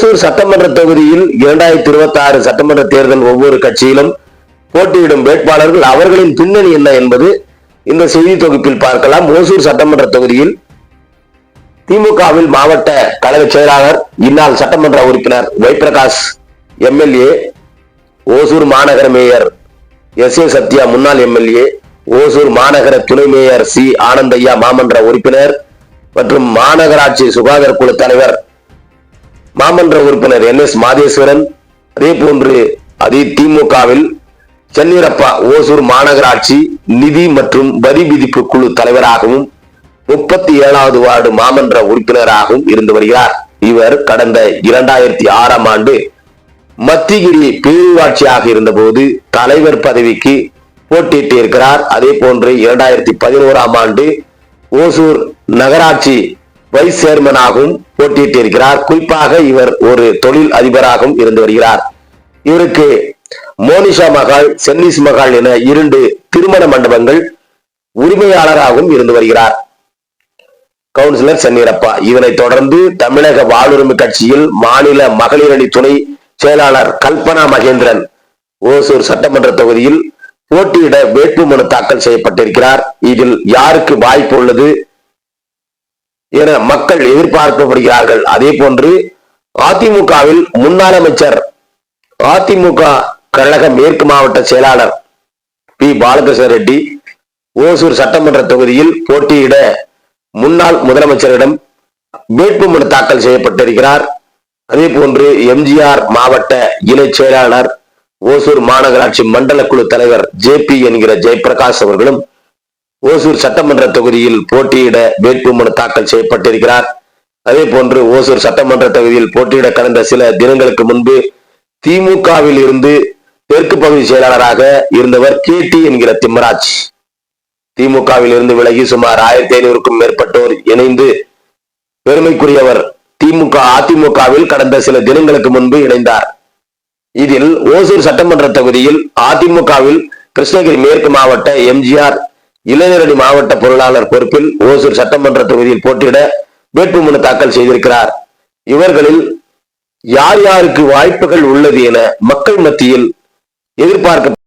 ஓசூர் சட்டமன்ற தொகுதியில் 2026 சட்டமன்ற தேர்தல் ஒவ்வொரு கட்சியிலும் போட்டியிடும் வேட்பாளர்கள் அவர்களின் பின்னணி என்ன என்பது இந்த செய்தி தொகுப்பில் பார்க்கலாம். ஓசூர் சட்டமன்ற தொகுதியில் திமுகவில் மாவட்ட கழக செயலாளர், இந்நாள் சட்டமன்ற உறுப்பினர் வைப்பிரகாஷ் எம்எல்ஏ, ஓசூர் மாநகர மேயர் எஸ்.ஏ. சத்யா முன்னாள் எம்எல்ஏ, ஓசூர் மாநகர துணை மேயர் சி. ஆனந்தையா மாமன்ற உறுப்பினர் மற்றும் மாநகராட்சி சுகாதார குழு தலைவர் மாமன்ற உறுப்பினர் என்.எஸ். மாதேஸ்வரன், அதே போன்று திமுகவில் சென்னீரப்பா ஓசூர் மாநகராட்சி நிதி மற்றும் வரி விதிப்பு குழு தலைவராகவும் 37வது வார்டு மாமன்ற உறுப்பினராகவும் இருந்து வருகிறார். இவர் கடந்த 2006ஆம் ஆண்டு மத்திகிரி பேரூராட்சியாக இருந்தபோது தலைவர் பதவிக்கு போட்டியிட்டு இருக்கிறார். அதே போன்று 2011ஆம் ஆண்டு ஓசூர் நகராட்சி வைஸ் சேர்மனாகவும் போட்டியிட்டு இருக்கிறார். குறிப்பாக இவர் ஒரு தொழில் அதிபராகவும் இருந்து வருகிறார். இவருக்கு மோனிஷா மகால், சென்னிஸ் மகால் என 2 திருமண மண்டபங்கள் உரிமையாளராகவும் இருந்து வருகிறார். கவுன்சிலர் சென்னீரப்பா. இதனைத் தொடர்ந்து தமிழக வாழ்வுரிமை கட்சியில் மாநில மகளிர் அணி துணை செயலாளர் கல்பனா மகேந்திரன் ஓசூர் சட்டமன்ற தொகுதியில் போட்டியிட வேட்புமனு தாக்கல் செய்யப்பட்டிருக்கிறார். இதில் யாருக்கு வாய்ப்பு உள்ளது என மக்கள் எதிர்பார்க்கப்படுகிறார்கள். அதே போன்று அதிமுகவில் முன்னாள் அமைச்சர், அதிமுக கழக மேற்கு மாவட்ட செயலாளர் பி. பாலகிருஷ்ண ரெட்டி ஓசூர் சட்டமன்ற தொகுதியில் போட்டியிட முன்னாள் முதலமைச்சரிடம் வேட்புமனு தாக்கல் செய்யப்பட்டிருக்கிறார். அதே போன்று எம்ஜிஆர் மாவட்ட இணை செயலாளர், ஓசூர் மாநகராட்சி மண்டல குழு தலைவர் ஜே.பி. என்கிற ஜெயபிரகாஷ் அவர்களும் ஓசூர் சட்டமன்ற தொகுதியில் போட்டியிட வேட்புமனு தாக்கல் செய்யப்பட்டிருக்கிறார். அதே போன்று ஓசூர் சட்டமன்ற தொகுதியில் போட்டியிட கடந்த சில தினங்களுக்கு முன்பு திமுகவில் இருந்து தெற்கு பகுதி செயலாளராக இருந்தவர் கே.டி. என்கிற திம்மராஜ் திமுகவில் இருந்து விலகி சுமார் 1500க்கும் மேற்பட்டோர் இணைந்து பெருமைக்குரியவர் அதிமுகவில் கடந்த சில தினங்களுக்கு முன்பு இணைந்தார். இதில் ஓசூர் சட்டமன்ற தொகுதியில் அதிமுகவில் கிருஷ்ணகிரி மேற்கு மாவட்ட எம்ஜிஆர் இளைஞரணி மாவட்ட பொருளாளர் பொறுப்பில் ஓசூர் சட்டமன்ற தொகுதியில் போட்டியிட வேட்புமனு தாக்கல் செய்திருக்கிறார். இவர்களில் யார் யாருக்கு வாய்ப்புகள் உள்ளது என மக்கள் மத்தியில் எதிர்பார்க்க